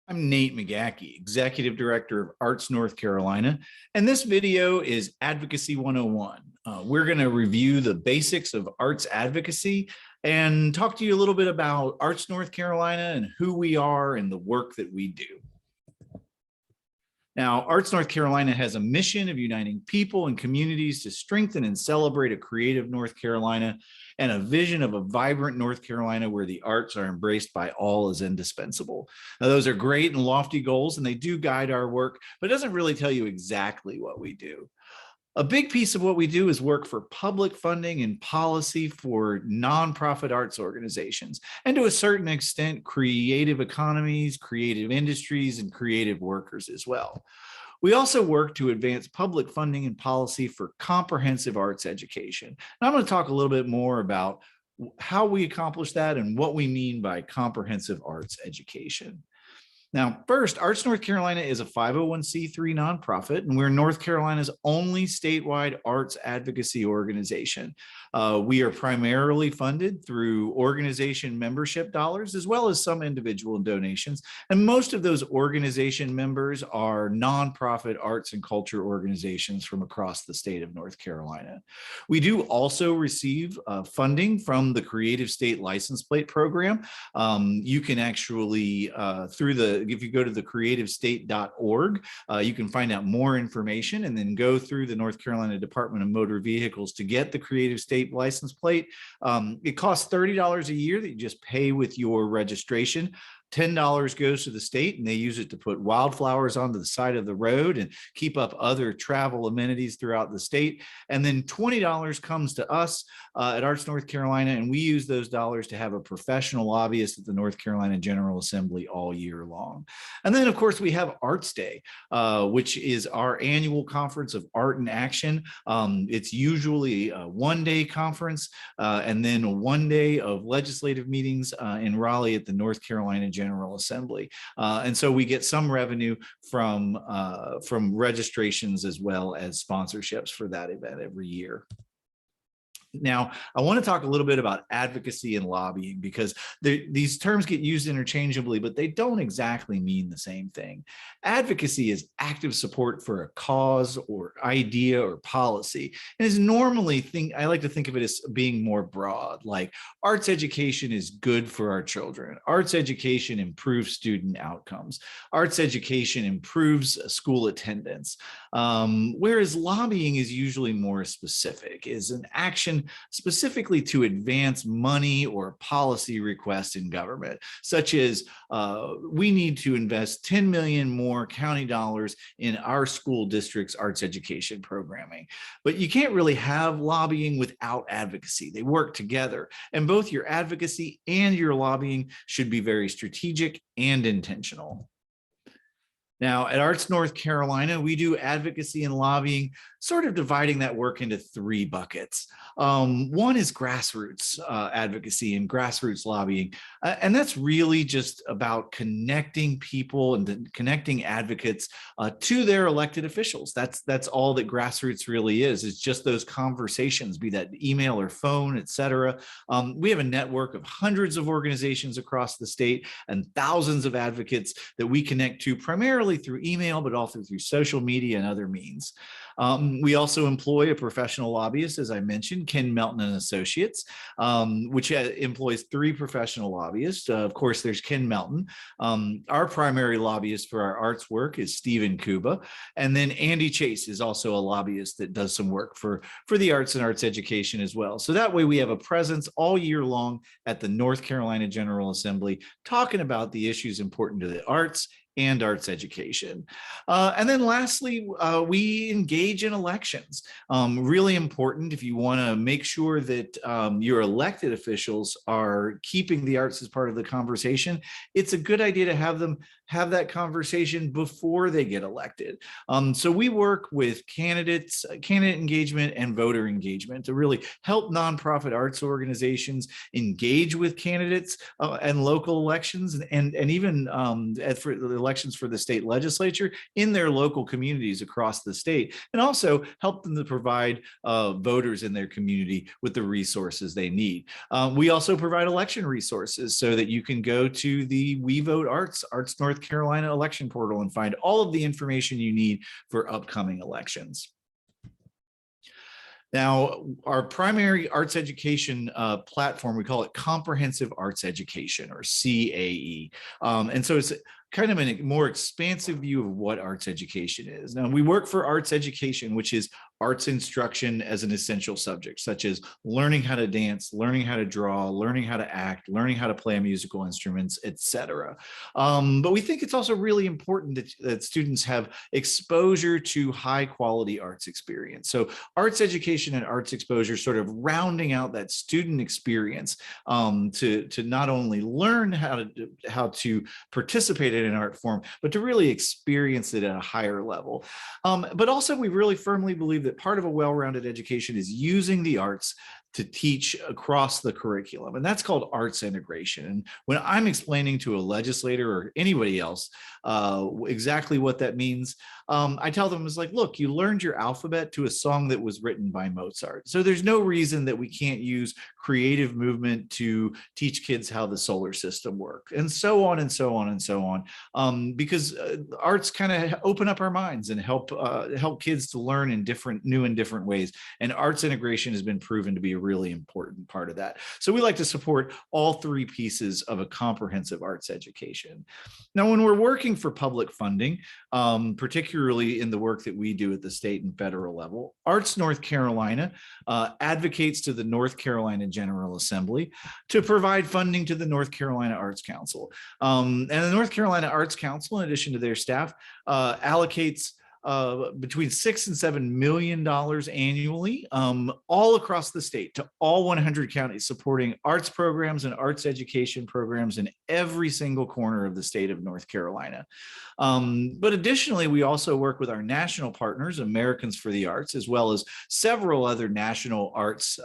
I'm Nate McGaha, Executive Director of Arts North Carolina, and this video is Advocacy 101. We're going to review the basics of arts advocacy and talk to you a little bit about Arts North Carolina and who we are and the work that we do. Now, Arts North Carolina has a mission of uniting people and communities to strengthen and celebrate a creative North Carolina and a vision of a vibrant North Carolina where the arts are embraced by all as indispensable. Now, those are great and lofty goals, and they do guide our work, but it doesn't really tell you exactly what we do. A big piece of what we do is work for public funding and policy for nonprofit arts organizations, and to a certain extent, creative economies, creative industries, and creative workers as well. We also work to advance public funding and policy for comprehensive arts education. And I'm going to talk a little bit more about how we accomplish that and what we mean by comprehensive arts education. Now, first, Arts North Carolina is a 501c3 nonprofit, and we're North Carolina's only statewide arts advocacy organization. We are primarily funded through organization membership dollars, as well as some individual donations. And most of those organization members are nonprofit arts and culture organizations from across the state of North Carolina. We do also receive funding from the Creative State License Plate Program. You can actually, if you go to the creativestate.org, you can find out more information and then go through the North Carolina Department of Motor Vehicles to get the Creative State license plate. It costs $30 a year that you just pay with your registration. $10 goes to the state, and they use it to put wildflowers onto the side of the road and keep up other travel amenities throughout the state. And then $20 comes to us at Arts North Carolina, and we use those dollars to have a professional lobbyist at the North Carolina General Assembly all year long. And then, of course, we have Arts Day, which is our annual conference of art and action. It's usually a one-day conference and then one day of legislative meetings in Raleigh at the North Carolina General Assembly. And so we get some revenue from registrations as well as sponsorships for that event every year. Now, I want to talk a little bit about advocacy and lobbying, because these terms get used interchangeably, but they don't exactly mean the same thing. Advocacy is active support for a cause or idea or policy, and is normally, I like to think of it as being more broad, like arts education is good for our children. Arts education improves student outcomes. Arts education improves school attendance. Whereas lobbying is usually more specific, is an action specifically to advance money or policy requests in government, such as we need to invest 10 million more county dollars in our school district's arts education programming. But you can't really have lobbying without advocacy. They work together, and both your advocacy and your lobbying should be very strategic and intentional. Now, at Arts North Carolina, we do advocacy and lobbying, sort of dividing that work into three buckets. One is grassroots advocacy and grassroots lobbying, and that's really just about connecting people and connecting advocates to their elected officials. That's all that grassroots really is. It's just those conversations, be that email or phone, et cetera. We have a network of hundreds of organizations across the state and thousands of advocates that we connect to primarily through email, but also through social media and other means. We also employ a professional lobbyist, as I mentioned, Ken Melton and Associates, which employs 3 professional lobbyists. Of course, there's Ken Melton. Our primary lobbyist for our arts work is Stephen Kuba. And then Andy Chase is also a lobbyist that does some work for the arts and arts education as well. So that way we have a presence all year long at the North Carolina General Assembly, talking about the issues important to the arts and arts education. And then lastly, we engage in elections. Really important if you want to make sure that your elected officials are keeping the arts as part of the conversation. It's a good idea to have them have that conversation before they get elected. So we work with candidate engagement and voter engagement to really help nonprofit arts organizations engage with candidates and local elections, and even for the elections for the state legislature in their local communities across the state, and also help them to provide voters in their community with the resources they need. We also provide election resources so that you can go to the We Vote Arts North North Carolina election portal and find all of the information you need for upcoming elections. Now, our primary arts education platform, we call it Comprehensive Arts Education, or CAE. And so it's kind of a more expansive view of what arts education is. Now, we work for arts education, which is arts instruction as an essential subject, such as learning how to dance, learning how to draw, learning how to act, learning how to play musical instruments, etc. But we think it's also really important that students have exposure to high quality arts experience. So arts education and arts exposure sort of rounding out that student experience to not only learn how to participate in an art form, but to really experience it at a higher level. But also we really firmly believe that part of a well-rounded education is using the arts to teach across the curriculum, and that's called arts integration. And when I'm explaining to a legislator or anybody else exactly what that means, I tell them, it's like, look, you learned your alphabet to a song that was written by Mozart. So there's no reason that we can't use creative movement to teach kids how the solar system works, and so on and so on and so on, because arts kind of open up our minds and help kids to learn in new and different ways. And arts integration has been proven to be a really important part of that. So we like to support all three pieces of a comprehensive arts education. Now, when we're working for public funding, particularly in the work that we do at the state and federal level, Arts North Carolina advocates to the North Carolina General Assembly to provide funding to the North Carolina Arts Council. And the North Carolina Arts Council, in addition to their staff, allocates between $6 and $7 million annually, all across the state, to all 100 counties, supporting arts programs and arts education programs in every single corner of the state of North Carolina. But additionally, we also work with our national partners, Americans for the Arts, as well as several other national arts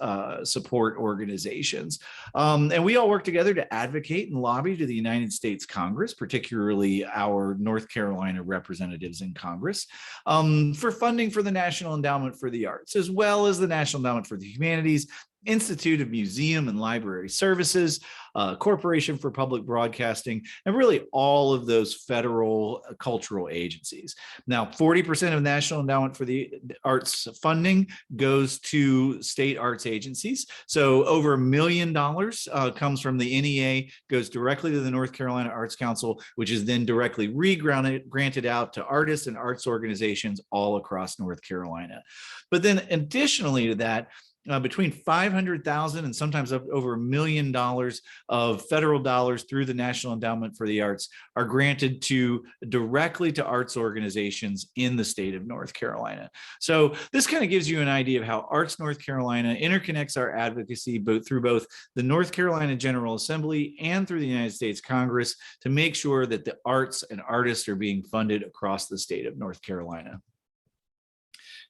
support organizations. And we all work together to advocate and lobby to the United States Congress, particularly our North Carolina representatives in Congress, for funding for the National Endowment for the Arts, as well as the National Endowment for the Humanities, Institute of Museum and Library Services, Corporation for Public Broadcasting, and really all of those federal cultural agencies. Now, 40% of National Endowment for the Arts funding goes to state arts agencies. So over $1 million comes from the NEA, goes directly to the North Carolina Arts Council, which is then directly granted out to artists and arts organizations all across North Carolina. But then additionally to that, between $500,000 and sometimes up over $1 million of federal dollars through the National Endowment for the Arts are granted directly to arts organizations in the state of North Carolina. So this kind of gives you an idea of how Arts North Carolina interconnects our advocacy through both the North Carolina General Assembly and through the United States Congress to make sure that the arts and artists are being funded across the state of North Carolina.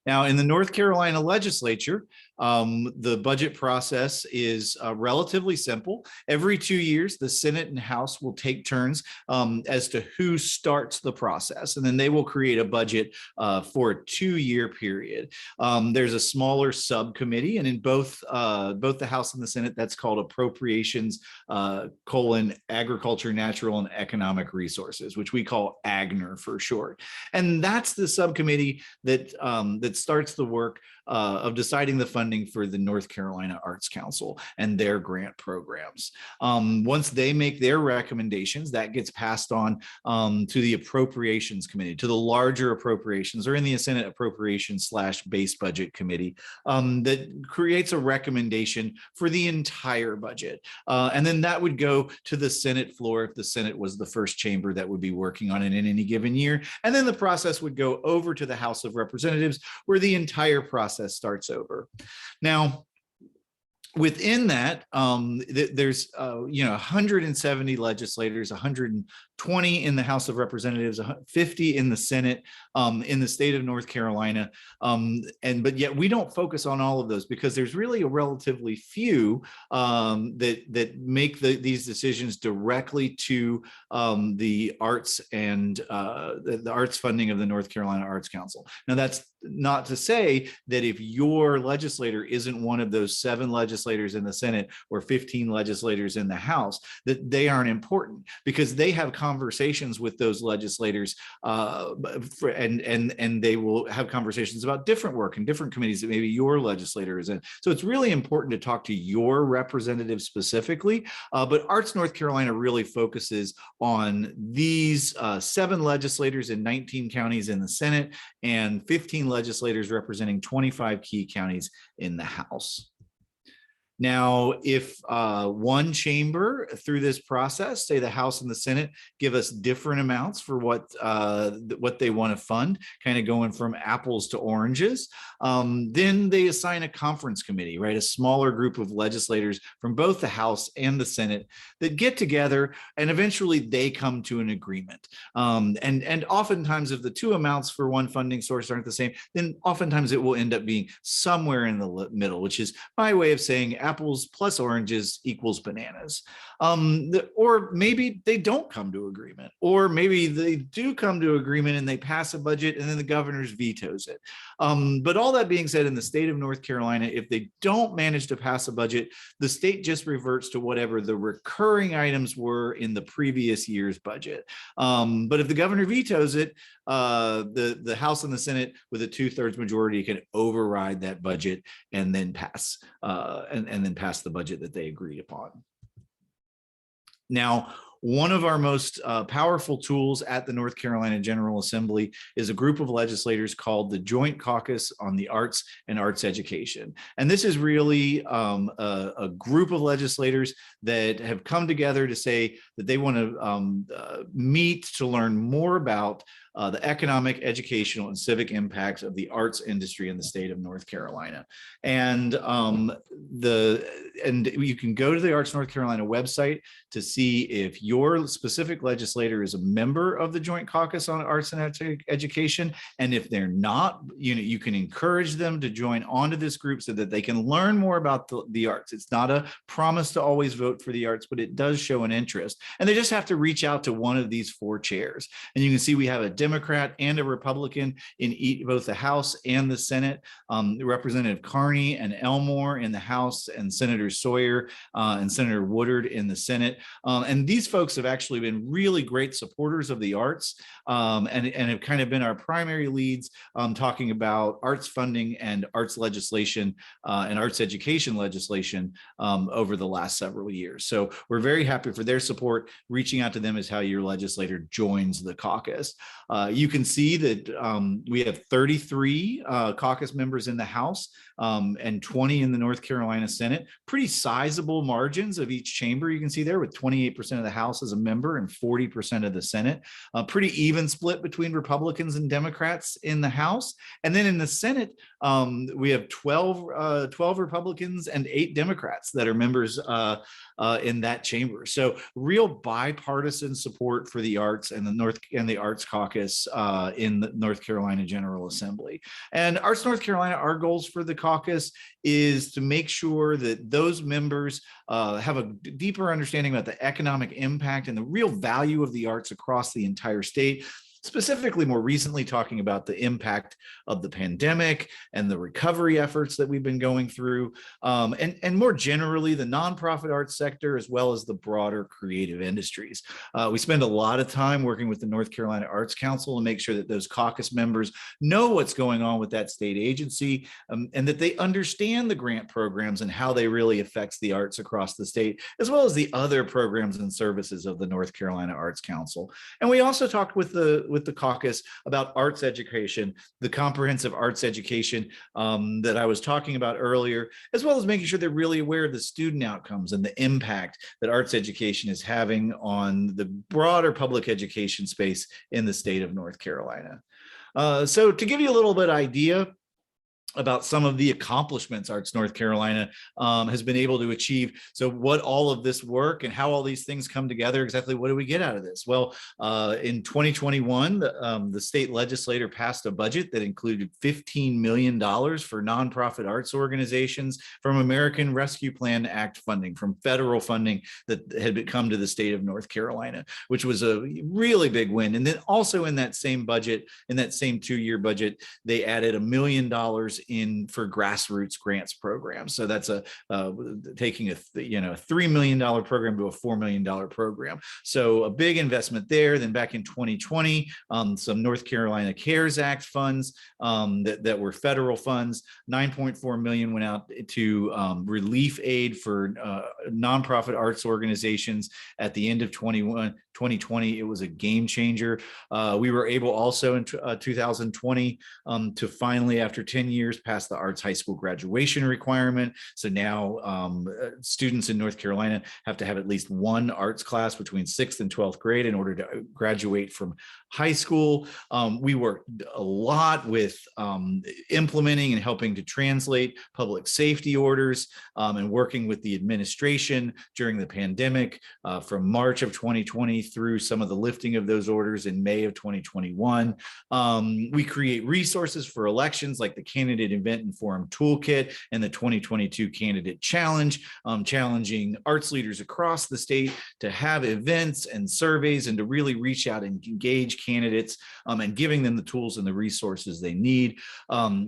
Now, in the North Carolina legislature, the budget process is relatively simple. Every 2 years, the Senate and House will take turns as to who starts the process, and then they will create a budget for a 2-year period. There's a smaller subcommittee, and in both the House and the Senate, that's called Appropriations, Agriculture, Natural, and Economic Resources, which we call AGNR for short. And that's the subcommittee that starts the work of deciding the funding for the North Carolina Arts Council and their grant programs. Once they make their recommendations, that gets passed on to the Appropriations Committee, to the larger appropriations, or in the Senate Appropriations / Base Budget Committee, that creates a recommendation for the entire budget. And then that would go to the Senate floor if the Senate was the first chamber that would be working on it in any given year. And then the process would go over to the House of Representatives, where the entire process starts over. Now, within that, there's 170 legislators, 120 in the House of Representatives, 50 in the Senate, in the state of North Carolina, but yet we don't focus on all of those because there's really a relatively few that make these decisions directly to the arts and the arts funding of the North Carolina Arts Council. Now, that's not to say that if your legislator isn't one of those 7 legislators in the Senate or 15 legislators in the House, that they aren't important, because they have conversations with those legislators, and they will have conversations about different work and different committees that maybe your legislator is in. So it's really important to talk to your representative specifically, but Arts North Carolina really focuses on these 7 legislators in 19 counties in the Senate and 15 legislators representing 25 key counties in the House. Now, if one chamber through this process, say the House and the Senate, give us different amounts for what they want to fund, kind of going from apples to oranges, then they assign a conference committee, right? A smaller group of legislators from both the House and the Senate that get together, and eventually they come to an agreement. And oftentimes, if the 2 amounts for one funding source aren't the same, then oftentimes it will end up being somewhere in the middle, which is my way of saying apples plus oranges equals bananas. Or maybe they don't come to agreement, or maybe they do come to agreement and they pass a budget and then the governor vetoes it. But all that being said, in the state of North Carolina, if they don't manage to pass a budget, the state just reverts to whatever the recurring items were in the previous year's budget. But if the governor vetoes it, the House and the Senate with a 2/3 majority can override that budget and then pass and then pass the budget that they agreed upon. Now, one of our most powerful tools at the North Carolina General Assembly is a group of legislators called the Joint Caucus on the Arts and Arts Education. And this is really a group of legislators that have come together to say that they want to meet to learn more about the economic, educational, and civic impacts of the arts industry in the state of North Carolina. And you can go to the Arts North Carolina website to see if your specific legislator is a member of the Joint Caucus on Arts and Education. And if they're not, you can encourage them to join onto this group so that they can learn more about the arts. It's not a promise to always vote for the arts, but it does show an interest. And they just have to reach out to one of these 4 chairs. And you can see we have a Democrat and a Republican in both the House and the Senate. Representative Carney and Elmore in the House, and Senator Sawyer and Senator Woodard in the Senate. And these folks have actually been really great supporters of the arts, and have kind of been our primary leads talking about arts funding and arts legislation and arts education legislation over the last several years. So we're very happy for their support. Reaching out to them is how your legislator joins the caucus. You can see that we have 33 caucus members in the House and 20 in the North Carolina Senate. Pretty sizable margins of each chamber you can see there, with 28% of the House as a member and 40% of the Senate. Pretty even split between Republicans and Democrats in the House. And then in the Senate, we have 12 Republicans and 8 Democrats that are members in that chamber. So real bipartisan support for the arts and the Arts Caucus in the North Carolina General Assembly. And Arts North Carolina, our goals for the caucus is to make sure that those members have a deeper understanding about the economic impact and the real value of the arts across the entire state. Specifically, more recently, talking about the impact of the pandemic and the recovery efforts that we've been going through, and more generally, the nonprofit arts sector, as well as the broader creative industries. We spend a lot of time working with the North Carolina Arts Council to make sure that those caucus members know what's going on with that state agency, and that they understand the grant programs and how they really affects the arts across the state, as well as the other programs and services of the North Carolina Arts Council. And we also talked with the caucus about arts education, the comprehensive arts education that I was talking about earlier, as well as making sure they're really aware of the student outcomes and the impact that arts education is having on the broader public education space in the state of North Carolina. So to give you a little bit idea about some of the accomplishments Arts North Carolina has been able to achieve. So what all of this work and how all these things come together, exactly what do we get out of this? Well, in 2021, the state legislature passed a budget that included $15 million for nonprofit arts organizations from American Rescue Plan Act funding, from federal funding that had come to the state of North Carolina, which was a really big win. And then also in that same budget, in that same 2-year budget, they added $1 million in for grassroots grants programs. So that's taking a $3 million program to a $4 million program. So a big investment there. Then back in 2020, some North Carolina CARES Act funds that were federal funds. 9.4 million went out to relief aid for nonprofit arts organizations at the end of 2020. It was a game changer. We were able also in 2020 to finally, after 10 years, pass the arts high school graduation requirement. So now students in North Carolina have to have at least one arts class between 6th and 12th grade in order to graduate from high school. We worked a lot with implementing and helping to translate public safety orders and working with the administration during the pandemic from March of 2020 through some of the lifting of those orders in May of 2021. We create resources for elections like the Candidate Event and Forum Toolkit and the 2022 Candidate Challenge, challenging arts leaders across the state to have events and surveys and to really reach out and engage candidates and giving them the tools and the resources they need.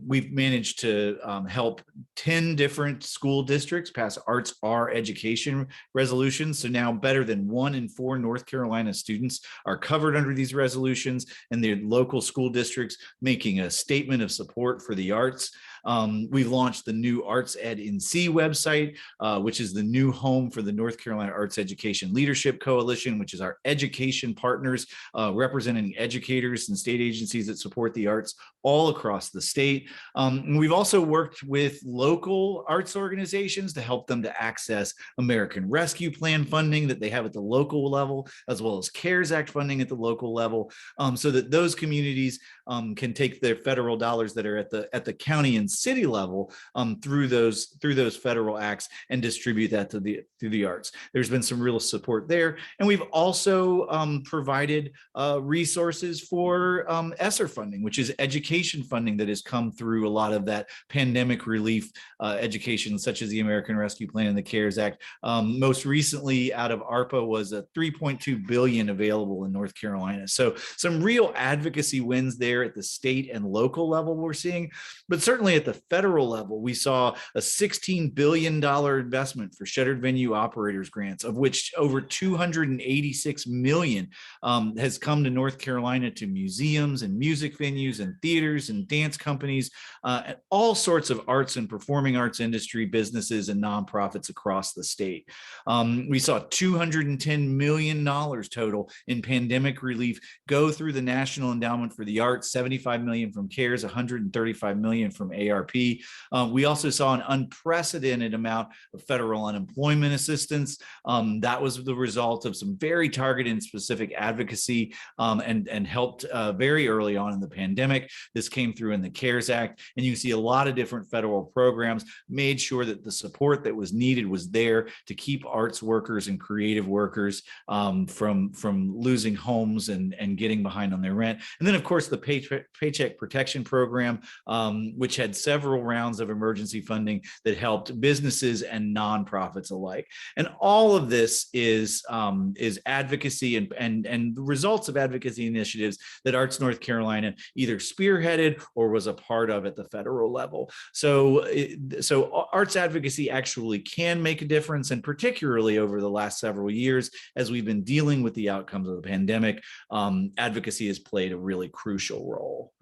We've managed to help 10 different school districts pass Arts R education resolutions. So now better than 1 in 4 North Carolina students are covered under these resolutions, and their local school districts making a statement of support for the arts. We've launched the new Arts Ed NC website, which is the new home for the North Carolina Arts Education Leadership Coalition, which is our education partners representing educators and state agencies that support the arts all across the state. And we've also worked with local arts organizations to help them to access American Rescue Plan funding that they have at the local level, as well as CARES Act funding at the local level, so that those communities can take their federal dollars that are at the county and city level through those federal acts and distribute that to the arts. There's been some real support there, and we've also provided resources for ESSER funding, which is education funding that has come through a lot of that pandemic relief education, such as the American Rescue Plan and the CARES Act. Most recently, out of ARPA was a $3.2 billion available in North Carolina. So some real advocacy wins there at the state and local level we're seeing, but certainly at the federal level, we saw a $16 billion investment for shuttered venue operators grants, of which over $286 million has come to North Carolina to museums and music venues and theaters and dance companies, and all sorts of arts and performing arts industry businesses and nonprofits across the state. We saw $210 million total in pandemic relief go through the National Endowment for the Arts, $75 million from CARES, $135 million from ARP. We also saw an unprecedented amount of federal unemployment assistance. That was the result of some very targeted and specific advocacy and helped very early on in the pandemic. This came through in the CARES Act, and you see a lot of different federal programs made sure that the support that was needed was there to keep arts workers and creative workers from losing homes and getting behind on their rent. And then, of course, the Paycheck Protection Program, which had several rounds of emergency funding that helped businesses and nonprofits alike. And all of this is advocacy and the results of advocacy initiatives that Arts North Carolina either spearheaded or was a part of at the federal level. So arts advocacy actually can make a difference, and particularly over the last several years, as we've been dealing with the outcomes of the pandemic, advocacy has played a really crucial role.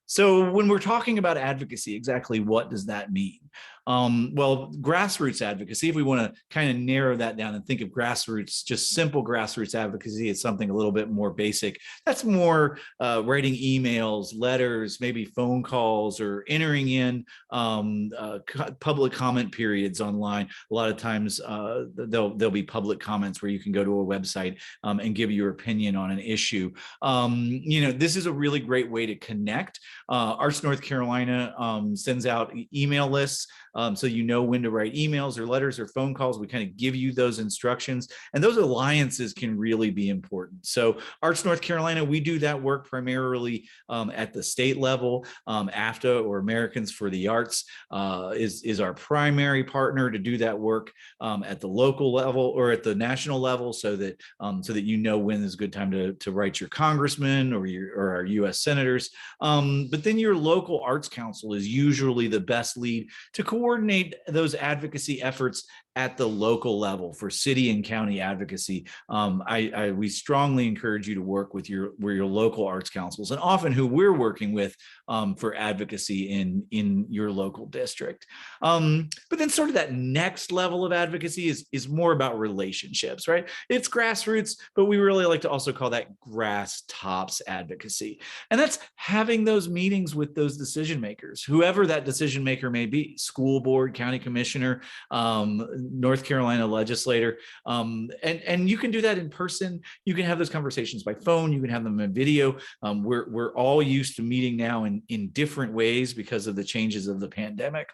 So when we're talking about advocacy, exactly what does that mean? Well, grassroots advocacy, if we want to kind of narrow that down and think of grassroots, just simple grassroots advocacy, it's something a little bit more basic. That's more writing emails, letters, maybe phone calls, or entering in public comment periods online. A lot of times there'll be public comments where you can go to a website and give your opinion on an issue. This is a really great way to connect. Arts North Carolina sends out email lists, so you know when to write emails or letters or phone calls. We kind of give you those instructions, and those alliances can really be important. So Arts North Carolina, we do that work primarily at the state level. AFTA, or Americans for the Arts, is our primary partner to do that work at the local level or at the national level, so that you know when is a good time to write your congressman or our U.S. senators. But then your local arts council is usually the best lead to coordinate those advocacy efforts at the local level for city and county advocacy. We strongly encourage you to work with your local arts councils, and often who we're working with for advocacy in your local district. But then sort of that next level of advocacy is more about relationships, right? It's grassroots, but we really like to also call that grass tops advocacy. And that's having those meetings with those decision makers, whoever that decision maker may be, school board, county commissioner, North Carolina legislator. And you can do that in person. You can have those conversations by phone. You can have them in video. We're all used to meeting now in different ways because of the changes of the pandemic.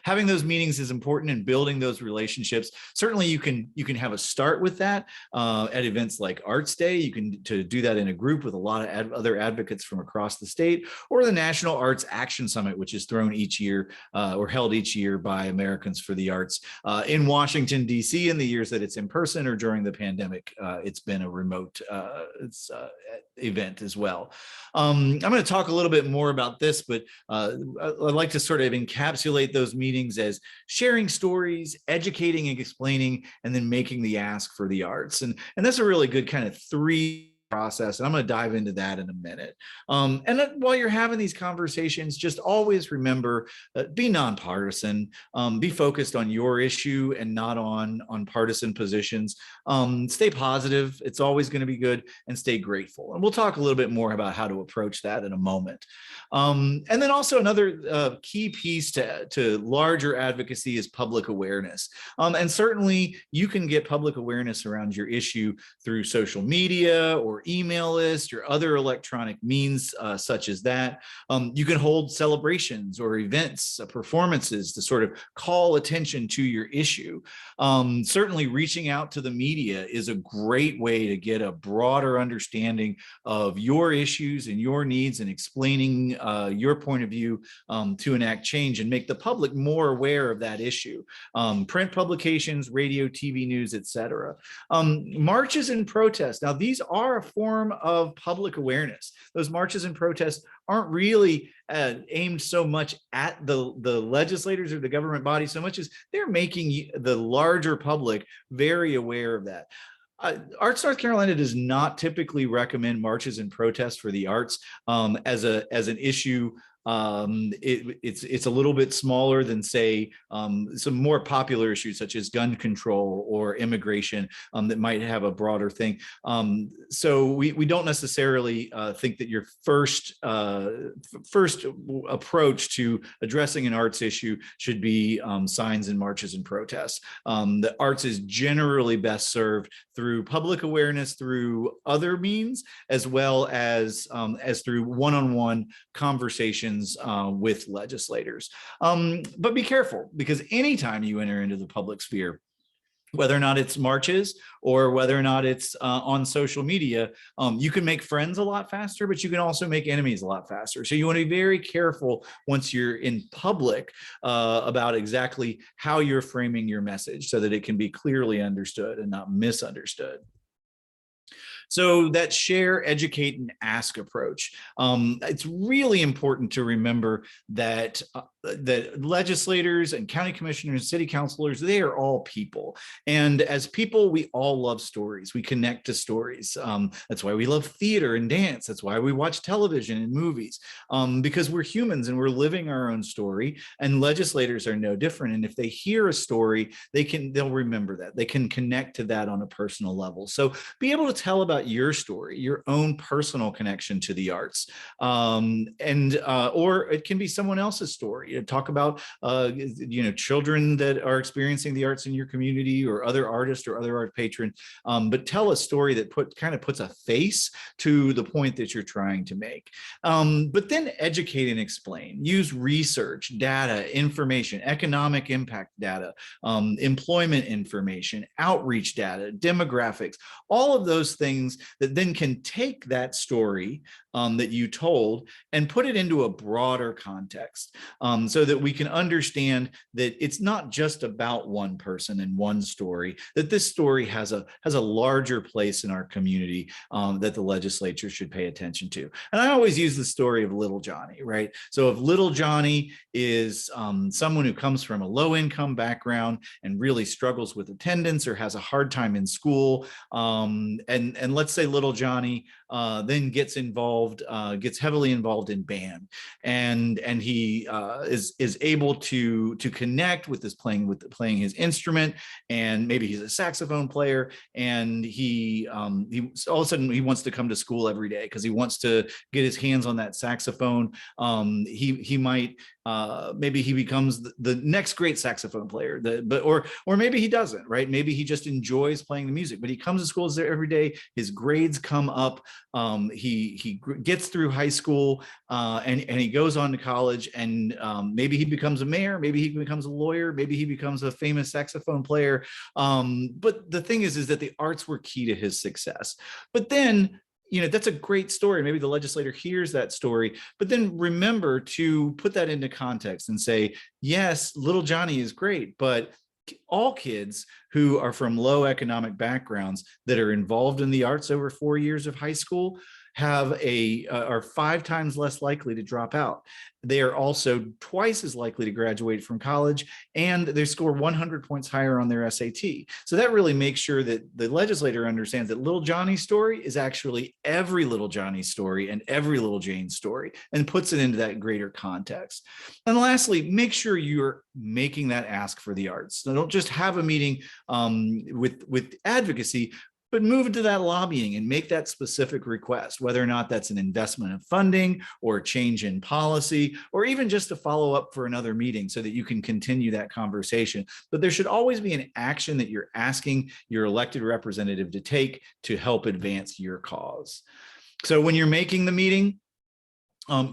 Having those meetings is important, and building those relationships. Certainly you can have a start with that at events like Arts Day. You can do that in a group with a lot of other advocates from across the state, or the National Arts Action Summit, which is thrown each year or held each year by Americans for the Arts in Washington, D.C. in the years that it's in person, or during the pandemic, it's been a remote event as well. I'm going to talk a little bit more about this, but I'd like to sort of encapsulate those meetings as sharing stories, educating and explaining, and then making the ask for the arts. And that's a really good kind of three process, and I'm going to dive into that in a minute. And while you're having these conversations, just always remember, be nonpartisan, be focused on your issue and not on partisan positions. Stay positive, it's always going to be good, and stay grateful. And we'll talk a little bit more about how to approach that in a moment. And then also another key piece to larger advocacy is public awareness. And certainly you can get public awareness around your issue through social media or email list or other electronic means such as that. You can hold celebrations or events, performances to sort of call attention to your issue. Certainly reaching out to the media is a great way to get a broader understanding of your issues and your needs, and explaining your point of view to enact change and make the public more aware of that issue. Print publications, radio, TV news, etc. Marches and protests. Now, these are a form of public awareness. Those marches and protests aren't really aimed so much at the legislators or the government body so much as they're making the larger public very aware of that. Arts North Carolina does not typically recommend marches and protests for the arts as an issue. It's a little bit smaller than, say, some more popular issues such as gun control or immigration that might have a broader thing. So we don't necessarily think that your first approach to addressing an arts issue should be signs and marches and protests. The arts is generally best served through public awareness, through other means, as well as through one-on-one conversations with legislators. But be careful, because anytime you enter into the public sphere, whether or not it's marches or whether or not it's on social media, you can make friends a lot faster, but you can also make enemies a lot faster. So you want to be very careful once you're in public about exactly how you're framing your message so that it can be clearly understood and not misunderstood. So that share, educate, and ask approach. It's really important to remember that that legislators and county commissioners, city councilors, they are all people. And as people, we all love stories. We connect to stories. That's why we love theater and dance. That's why we watch television and movies, because we're humans and we're living our own story. And legislators are no different. And if they hear a story, they'll remember that. They can connect to that on a personal level. So be able to tell about your story, your own personal connection to the arts, or it can be someone else's story. Talk about children that are experiencing the arts in your community, or other artists or other art patrons, but tell a story that puts a face to the point that you're trying to make. But then educate and explain. Use research, data, information, economic impact data, employment information, outreach data, demographics, all of those things that then can take that story that you told and put it into a broader context, so that we can understand that it's not just about one person and one story, that this story has a larger place in our community, that the legislature should pay attention to. And I always use the story of little Johnny, right? So if little Johnny is someone who comes from a low income background and really struggles with attendance or has a hard time in school, and let's say little Johnny then gets heavily involved in band, and he is able to connect with playing his instrument, and maybe he's a saxophone player, and he all of a sudden he wants to come to school every day because he wants to get his hands on that saxophone. He might maybe he becomes the next great saxophone player, or maybe he doesn't, right? Maybe he just enjoys playing the music, but he comes to school there every day. His grades come up. He gets through high school, and he goes on to college, and maybe he becomes a mayor, maybe he becomes a lawyer, maybe he becomes a famous saxophone player. But the thing is that the arts were key to his success. But then, that's a great story. Maybe the legislator hears that story, but then remember to put that into context and say, yes, little Johnny is great, but all kids who are from low economic backgrounds that are involved in the arts over 4 years of high school are 5 times less likely to drop out. They are also twice as likely to graduate from college, and they score 100 points higher on their SAT. So that really makes sure that the legislator understands that little Johnny's story is actually every little Johnny story and every little Jane's story, and puts it into that greater context. And lastly, make sure you're making that ask for the arts. So don't just have a meeting with advocacy, but move into that lobbying and make that specific request, whether or not that's an investment of funding or a change in policy, or even just to follow up for another meeting so that you can continue that conversation. But there should always be an action that you're asking your elected representative to take to help advance your cause. So when you're making the meeting,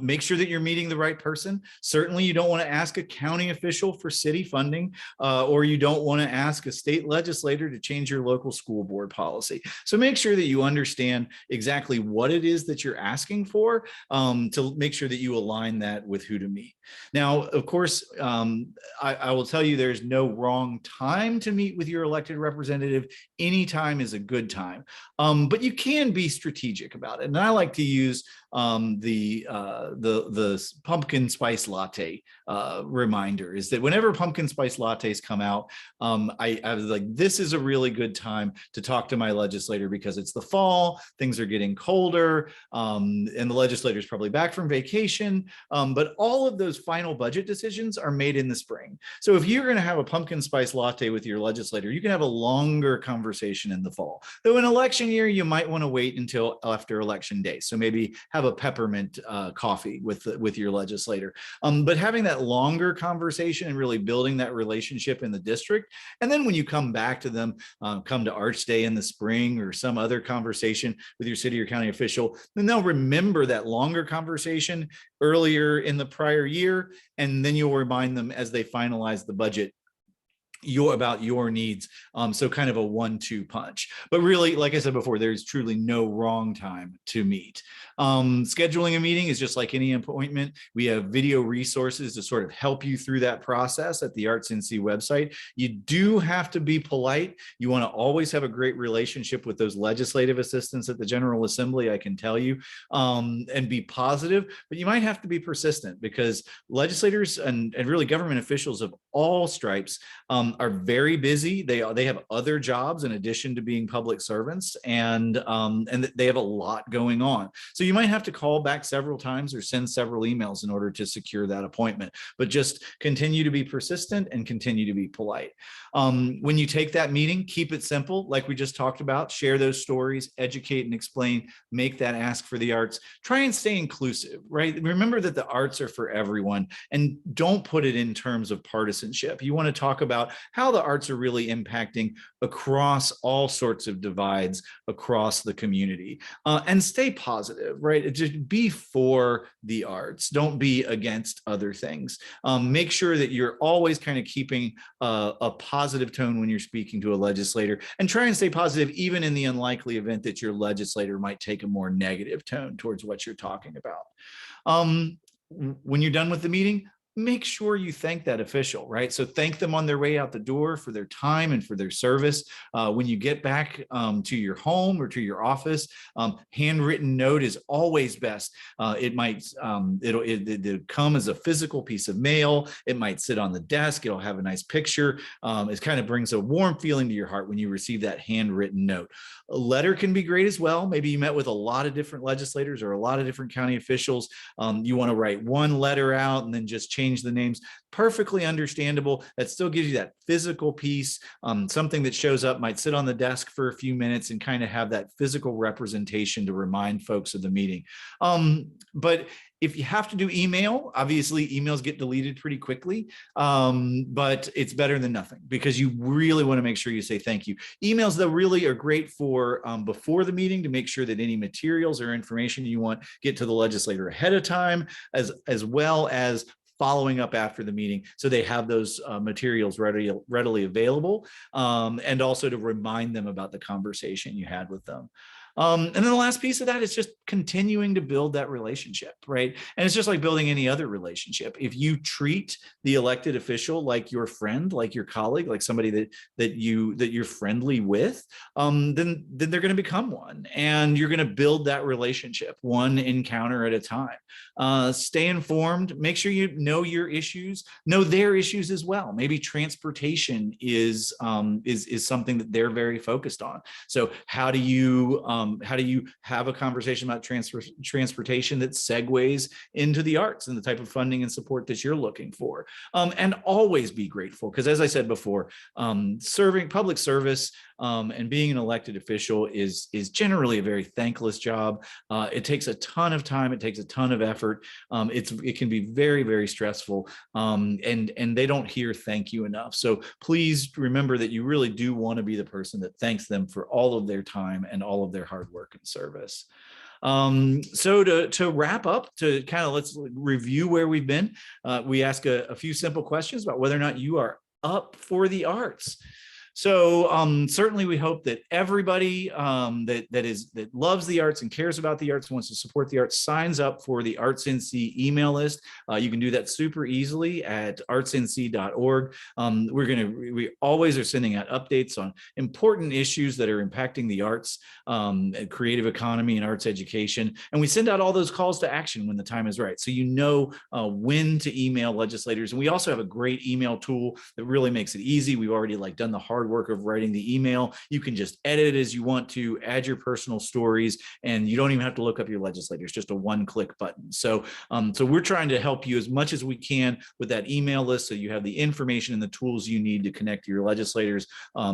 make sure that you're meeting the right person. Certainly, you don't want to ask a county official for city funding, or you don't want to ask a state legislator to change your local school board policy. So make sure that you understand exactly what it is that you're asking for, to make sure that you align that with who to meet. Now, of course, I will tell you there's no wrong time to meet with your elected representative. Any time is a good time, but you can be strategic about it. And I like to use the pumpkin spice latte reminder, is that whenever pumpkin spice lattes come out, I was like, this is a really good time to talk to my legislator, because it's the fall, things are getting colder, and the legislator is probably back from vacation, but all of those final budget decisions are made in the spring. So if you're going to have a pumpkin spice latte with your legislator, you can have a longer conversation in the fall. Though in election year, you might want to wait until after election day. So maybe have a peppermint coffee with your legislator. But having that longer conversation and really building that relationship in the district. And then when you come back to them, come to Arts Day in the spring or some other conversation with your city or county official, then they'll remember that longer conversation earlier in the prior year. And then you'll remind them as they finalize the budget about your needs. So kind of a 1-2 punch. But really, like I said before, there's truly no wrong time to meet. Scheduling a meeting is just like any appointment. We have video resources to sort of help you through that process at the Arts NC website. You do have to be polite. You want to always have a great relationship with those legislative assistants at the General Assembly, I can tell you, and be positive, but you might have to be persistent, because legislators and really government officials of all stripes are very busy. They have other jobs in addition to being public servants, and they have a lot going on. So you might have to call back several times or send several emails in order to secure that appointment. But just continue to be persistent and continue to be polite. When you take that meeting, keep it simple, like we just talked about. Share those stories, educate and explain, make that ask for the arts. Try and stay inclusive, right? Remember that the arts are for everyone, and don't put it in terms of partisanship. You want to talk about how the arts are really impacting across all sorts of divides across the community, and stay positive, right? Just be for the arts. Don't be against other things. Make sure that you're always kind of keeping a positive tone when you're speaking to a legislator, and try and stay positive even in the unlikely event that your legislator might take a more negative tone towards what you're talking about. When you're done with the meeting, make sure you thank that official, right? So thank them on their way out the door for their time and for their service. When you get back to your home or to your office, handwritten note is always best. It might it'll come as a physical piece of mail. It might sit on the desk. It'll have a nice picture. It kind of brings a warm feeling to your heart when you receive that handwritten note. A letter can be great as well. Maybe you met with a lot of different legislators or a lot of different county officials. You want to write one letter out and then just change the names. Perfectly understandable. That still gives you that physical piece, something that shows up, might sit on the desk for a few minutes and kind of have that physical representation to remind folks of the meeting. But if you have to do email, obviously emails get deleted pretty quickly, but it's better than nothing, because you really want to make sure you say thank you. Emails, though, really are great for before the meeting, to make sure that any materials or information you want get to the legislator ahead of time, as well as following up after the meeting, so they have those materials readily available, and also to remind them about the conversation you had with them. And then the last piece of that is just continuing to build that relationship, right? And it's just like building any other relationship. If you treat the elected official like your friend, like your colleague, like somebody that you're friendly with, then they're going to become one, and you're going to build that relationship one encounter at a time. Stay informed. Make sure you know your issues, know their issues as well. Maybe transportation is something that they're very focused on. So how do you have a conversation about transportation that segues into the arts and the type of funding and support that you're looking for? And always be grateful, because as I said before, serving public service and being an elected official is generally a very thankless job. It takes a ton of time. It takes a ton of effort. It can be very, very stressful, and they don't hear thank you enough. So please remember that you really do want to be the person that thanks them for all of their time and all of their hard work and service. So to wrap up, to kind of let's review where we've been. We ask a few simple questions about whether or not you are up for the arts. So certainly we hope that everybody that loves the arts and cares about the arts and wants to support the arts signs up for the Arts NC email list. You can do that super easily at artsnc.org. We always are sending out updates on important issues that are impacting the arts, creative economy, and arts education. And we send out all those calls to action when the time is right, so you know when to email legislators. And we also have a great email tool that really makes it easy. We've already done the hard work of writing the email. You can just edit it as you want to, add your personal stories, and you don't even have to look up your legislators, just a one-click button. So we're trying to help you as much as we can with that email list, so you have the information and the tools you need to connect to your legislators.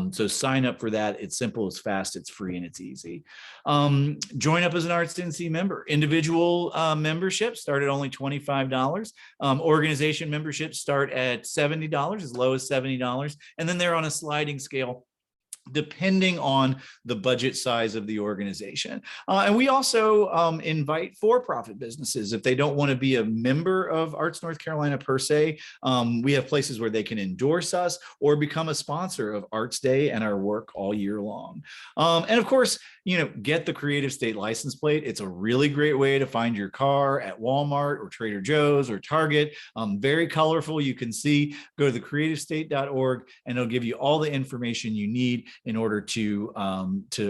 So sign up for that. It's simple, it's fast, it's free, and it's easy. Join up as an Arts NC member. Individual memberships start at only $25. Organization memberships start at $70, as low as $70, and then they're on a sliding scale depending on the budget size of the organization. And we also invite for-profit businesses. If they don't want to be a member of Arts North Carolina per se, we have places where they can endorse us or become a sponsor of Arts Day and our work all year long. And of course, get the Creative State license plate. It's a really great way to find your car at Walmart or Trader Joe's or Target. Very colorful. You can see, go to thecreativestate.org and it'll give you all the information you need in order to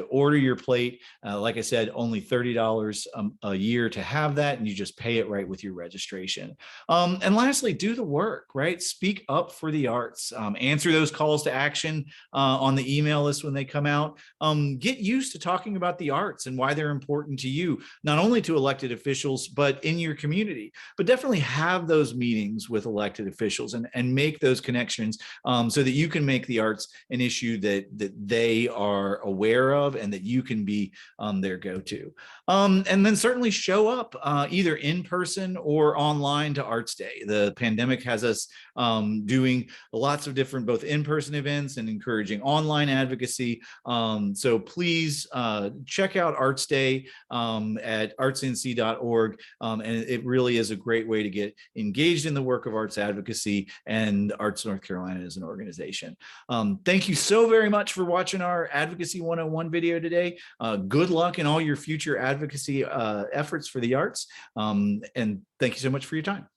order your plate. Like I said, only $30 a year to have that, and you just pay it right with your registration. And lastly, do the work, right? Speak up for the arts. Answer those calls to action on the email list when they come out. Get used to talking about the arts and why they're important to you, not only to elected officials, but in your community. But definitely have those meetings with elected officials and make those connections so that you can make the arts an issue that they are aware of and that you can be their go-to. And then certainly show up either in person or online to Arts Day. The pandemic has us doing lots of different both in-person events and encouraging online advocacy. So please check out Arts Day at artsnc.org. And it really is a great way to get engaged in the work of arts advocacy and Arts North Carolina as an organization. Thank you so very much for watching our Advocacy 101 video today. Good luck in all your future advocacy efforts for the arts. And thank you so much for your time.